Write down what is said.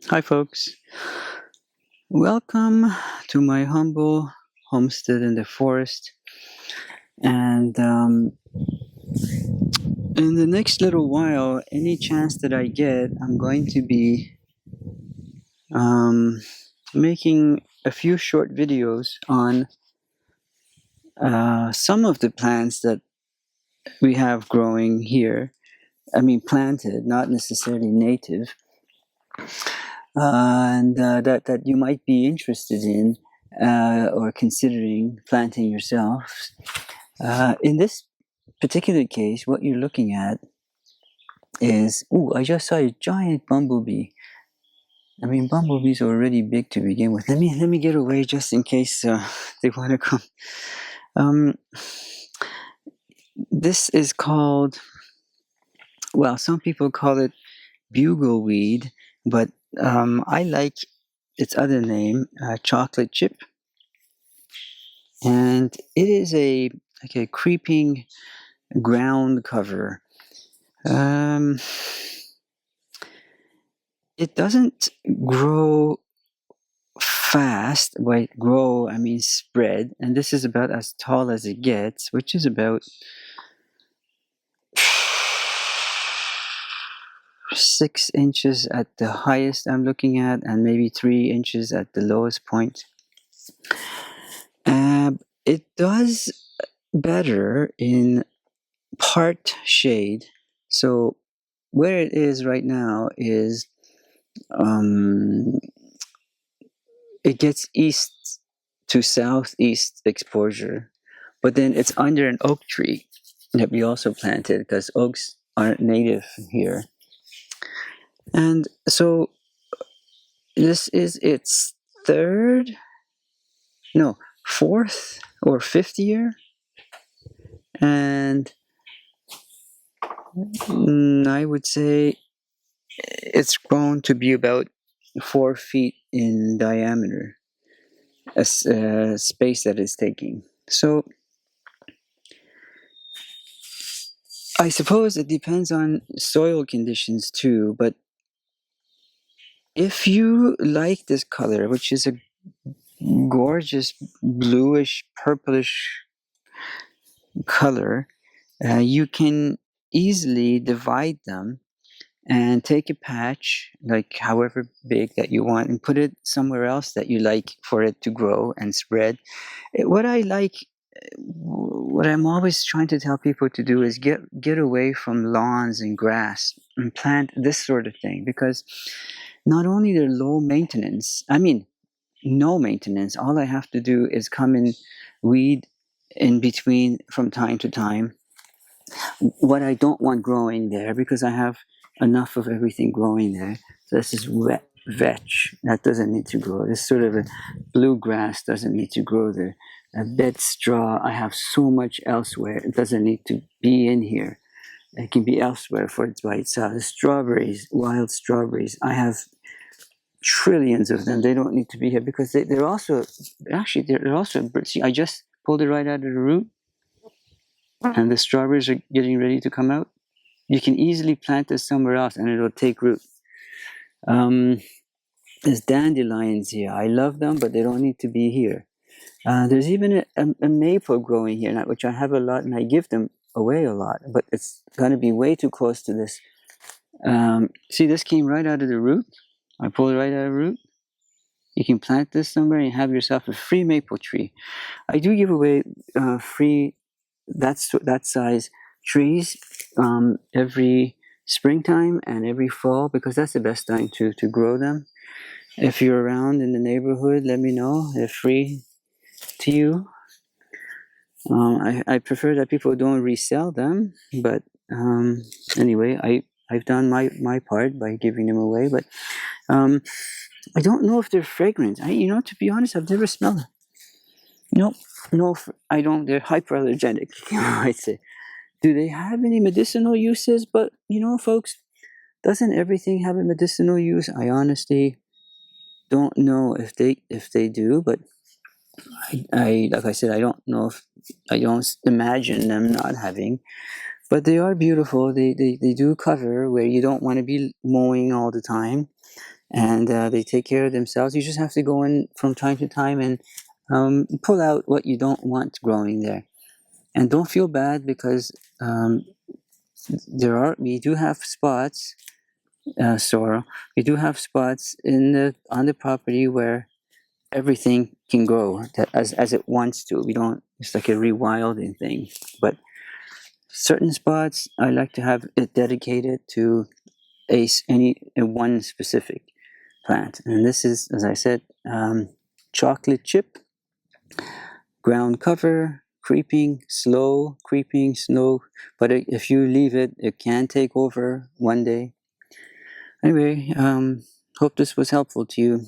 Hi, folks. Welcome to my humble homestead in the forest. And in the next little while, any chance that I get, I'm going to be making a few short videos on some of the plants that we have growing here. I mean, planted, not necessarily native, and that you might be interested in or considering planting yourself. In this particular case, what you're looking at is, I just saw a giant bumblebee. I mean, bumblebees are already big to begin with. Let me get away just in case they want to come. This is called, well, some people call it bugleweed, but I like its other name, chocolate chip, and it is like a creeping ground cover. It doesn't grow fast. By grow, I mean spread, and this is about as tall as it gets, which is about 6 inches at the highest I'm looking at, and maybe 3 inches at the lowest point. It does better in part shade. So where it is right now is it gets east to southeast exposure, but then it's under an oak tree that we also planted because oaks aren't native here. And so this is its fourth or fifth year, and I would say it's grown to be about 4 feet in diameter, a space that it's taking. So I suppose it depends on soil conditions too, but if you like this color, which is a gorgeous bluish purplish color, you can easily divide them and take a patch, like however big that you want, and put it somewhere else that you like for it to grow and spread. What I like, what I'm always trying to tell people to do is get away from lawns and grass and plant this sort of thing, because not only they're low maintenance, I mean, no maintenance. All I have to do is come and weed in between from time to time what I don't want growing there, because I have enough of everything growing there. So this is vetch that doesn't need to grow. This sort of a bluegrass doesn't need to grow there. A bed straw, I have so much elsewhere. It doesn't need to be in here. It can be elsewhere for it by itself. The strawberries, wild strawberries, I have trillions of them. They don't need to be here because they're also, actually, they're also, see, I just pulled it right out of the root, and the strawberries are getting ready to come out. You can easily plant this somewhere else and it'll take root. There's dandelions here. I love them, but they don't need to be here. There's even a maple growing here, which I have a lot, and I give them away a lot, but it's going to be way too close to this. See, this came right out of the root. I pulled it right out of the root. You can plant this somewhere and have yourself a free maple tree. I do give away free that size trees every springtime and every fall, because that's the best time to grow them. If you're around in the neighborhood, let me know. They're free to you. I prefer that people don't resell them, but anyway, I've done my part by giving them away. But I don't know if they're fragrant. To be honest, I've never smelled them. No, I don't. They're hyperallergenic, I'd say. Do they have any medicinal uses? But folks, doesn't everything have a medicinal use? I honestly don't know if they do, but I like I said, I don't know if I don't imagine them not having. But they are beautiful. They do cover where you don't want to be mowing all the time, and they take care of themselves. You just have to go in from time to time and pull out what you don't want growing there. And don't feel bad, because we do have spots, Sorrel. We do have spots on the property where everything can grow as it wants to. We don't. It's like a rewilding thing. But certain spots, I like to have it dedicated to a one specific plant, and this is, as I said, chocolate chip, ground cover, creeping slow, but if you leave it, it can take over one day. Anyway, hope this was helpful to you.